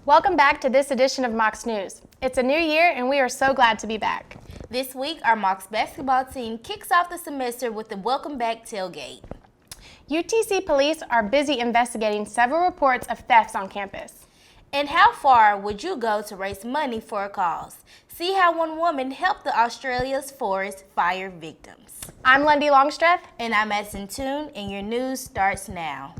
Welcome back to this edition of Mocs News. It's a new year and we are so glad to be back. This week, our Mocs basketball team kicks off the semester with the Welcome Back tailgate. UTC police are busy investigating several reports of thefts on campus. And how far would you go to raise money for a cause? See how one woman helped the Australia's forest fire victims. I'm Lundy Longstreth. And I'm Madison Toon, and your news starts now.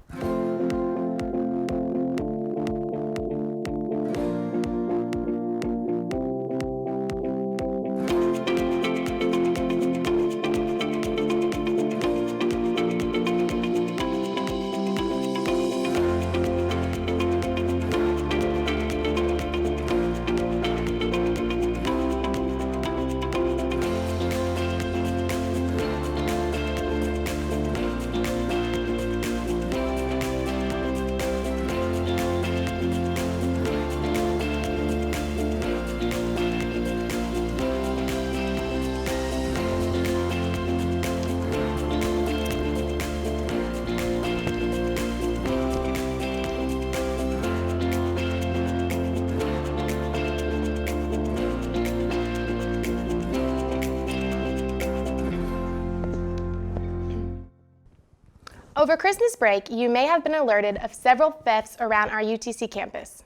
Over Christmas break, you may have been alerted of several thefts around our UTC campus.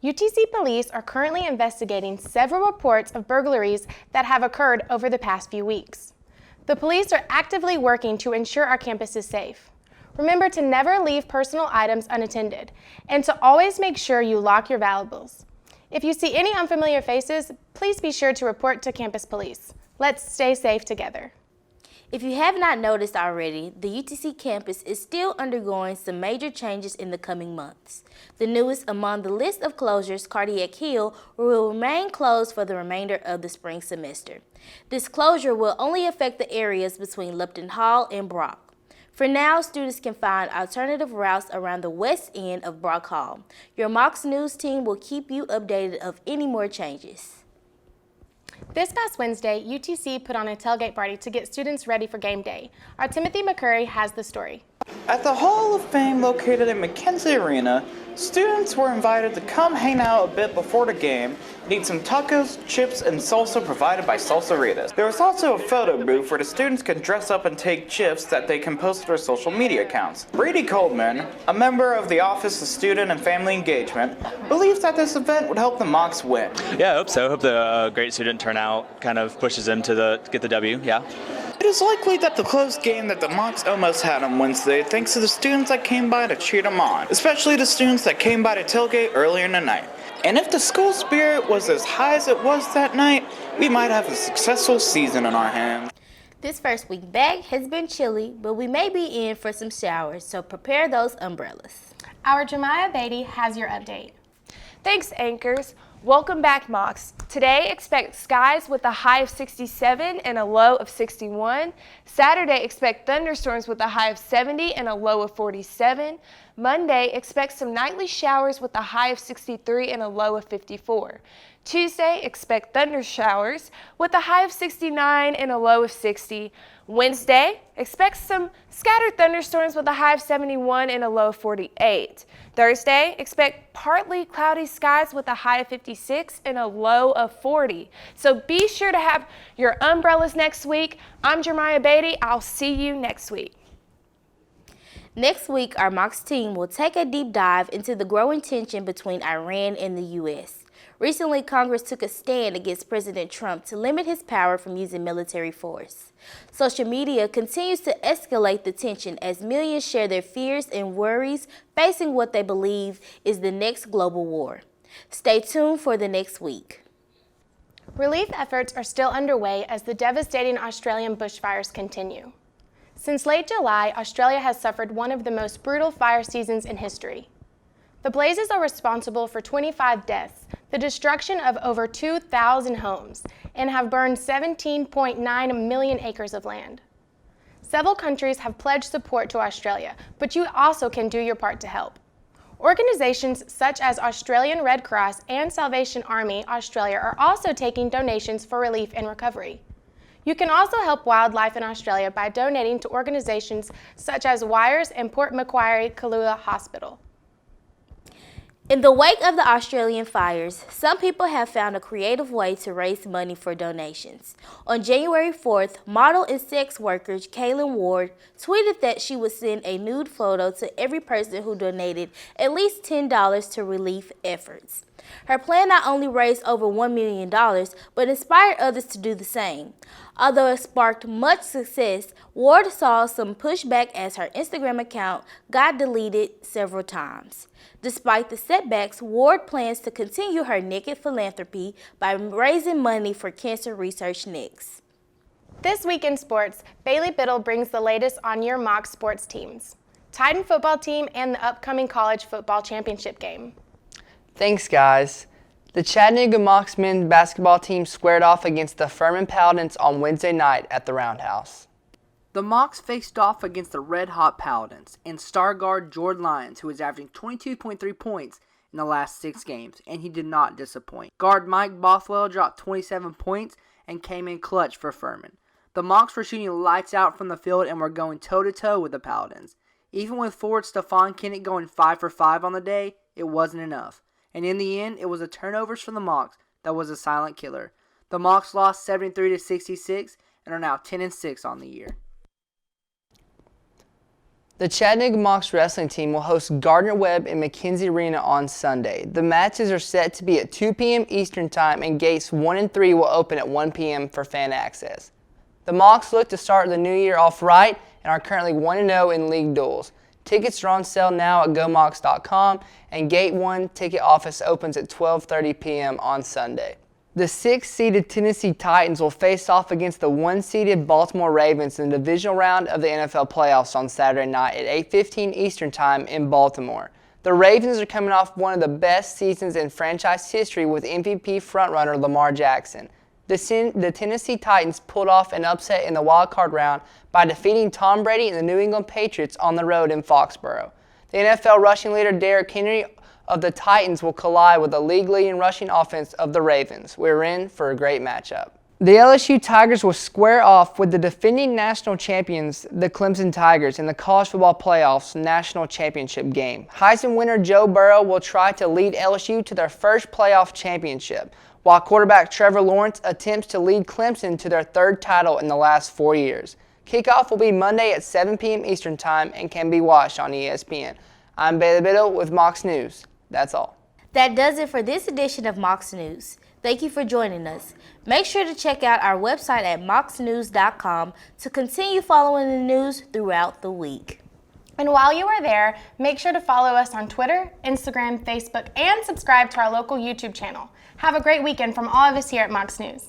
UTC police are currently investigating several reports of burglaries that have occurred over the past few weeks. The police are actively working to ensure our campus is safe. Remember to never leave personal items unattended and to always make sure you lock your valuables. If you see any unfamiliar faces, please be sure to report to campus police. Let's stay safe together. If you have not noticed already, the UTC campus is still undergoing some major changes in the coming months. The newest among the list of closures, Cardiac Hill, will remain closed for the remainder of the spring semester. This closure will only affect the areas between Lupton Hall and Brock. For now, students can find alternative routes around the west end of Brock Hall. Your Mocs News team will keep you updated of any more changes. This past Wednesday, UTC put on a tailgate party to get students ready for game day. Our Timothy McCurry has the story. At the Hall of Fame located in McKenzie Arena, students were invited to come hang out a bit before the game and eat some tacos, chips, and salsa provided by Salsaritas. There was also a photo booth where the students could dress up and take GIFs that they can post to their social media accounts. Brady Coleman, a member of the Office of Student and Family Engagement, believes that this event would help the Mocs win. Yeah, I hope so. I hope the great student turnout kind of pushes them to get the W, yeah. It is likely that the close game that the Mocs almost had on Wednesday thanks to the students that came by to cheer them on, especially the students that came by to tailgate earlier in the night. And if the school spirit was as high as it was that night, we might have a successful season in our hands. This first week back has been chilly, but we may be in for some showers, so prepare those umbrellas. Our Jemiah Beatty has your update. Thanks, anchors. Welcome back, Mocs. Today, expect skies with a high of 67 and a low of 61. Saturday, expect thunderstorms with a high of 70 and a low of 47. Monday, expect some nightly showers with a high of 63 and a low of 54. Tuesday, expect thunder showers with a high of 69 and a low of 60. Wednesday, expect some scattered thunderstorms with a high of 71 and a low of 48. Thursday, expect partly cloudy skies with a high of 56 and a low of 40. So be sure to have your umbrellas next week. I'm Jemiah Beatty. I'll see you next week. Next week, our Mocs team will take a deep dive into the growing tension between Iran and the U.S. Recently, Congress took a stand against President Trump to limit his power from using military force. Social media continues to escalate the tension as millions share their fears and worries facing what they believe is the next global war. Stay tuned for the next week. Relief efforts are still underway as the devastating Australian bushfires continue. Since late July, Australia has suffered one of the most brutal fire seasons in history. The blazes are responsible for 25 deaths, the destruction of over 2,000 homes, and have burned 17.9 million acres of land. Several countries have pledged support to Australia, but you also can do your part to help. Organizations such as Australian Red Cross and Salvation Army Australia are also taking donations for relief and recovery. You can also help wildlife in Australia by donating to organizations such as Wires and Port Macquarie Kailua Hospital. In the wake of the Australian fires, some people have found a creative way to raise money for donations. On January 4th, model and sex worker Kaylin Ward tweeted that she would send a nude photo to every person who donated at least $10 to relief efforts. Her plan not only raised over $1 million, but inspired others to do the same. Although it sparked much success, Ward saw some pushback as her Instagram account got deleted several times. Despite the setbacks, Ward plans to continue her naked philanthropy by raising money for cancer research next. This week in sports, Bailey Biddle brings the latest on your Mocs sports teams, Titan football team, and the upcoming college football championship game. Thanks, guys. The Chattanooga Mocs men's basketball team squared off against the Furman Paladins on Wednesday night at the Roundhouse. The Mocs faced off against the red-hot Paladins and star guard Jordan Lyons, who was averaging 22.3 points in the last 6 games, and he did not disappoint. Guard Mike Bothwell dropped 27 points and came in clutch for Furman. The Mocs were shooting lights out from the field and were going toe-to-toe with the Paladins. Even with forward Stephon Kennett going 5 for 5 on the day, it wasn't enough. And in the end, it was the turnovers from the Mocs that was a silent killer. The Mocs lost 73-66 and are now 10-6 on the year. The Chattanooga Mocs wrestling team will host Gardner-Webb in McKenzie Arena on Sunday. The matches are set to be at 2 p.m. Eastern Time, and gates 1 and 3 will open at 1 p.m. for fan access. The Mocs look to start the new year off right and are currently 1-0 in league duels. Tickets are on sale now at GoMocs.com, and Gate 1 ticket office opens at 12:30 p.m. on Sunday. The 6-seeded Tennessee Titans will face off against the 1-seeded Baltimore Ravens in the divisional round of the NFL playoffs on Saturday night at 8:15 Eastern Time in Baltimore. The Ravens are coming off one of the best seasons in franchise history with MVP frontrunner Lamar Jackson. The Tennessee Titans pulled off an upset in the wild-card round by defeating Tom Brady and the New England Patriots on the road in Foxborough. The NFL rushing leader Derrick Henry of the Titans will collide with the league-leading rushing offense of the Ravens. We're in for a great matchup. The LSU Tigers will square off with the defending national champions, the Clemson Tigers, in the College Football Playoffs National Championship game. Heisman winner Joe Burrow will try to lead LSU to their first playoff championship, while quarterback Trevor Lawrence attempts to lead Clemson to their 3rd title in the last 4 years. Kickoff will be Monday at 7 p.m. Eastern Time and can be watched on ESPN. I'm Bailey Biddle with Mocs News. That's all. That does it for this edition of Mocs News. Thank you for joining us. Make sure to check out our website at mocsnews.com to continue following the news throughout the week. And while you are there, make sure to follow us on Twitter, Instagram, Facebook, and subscribe to our local YouTube channel. Have a great weekend from all of us here at Mocs News.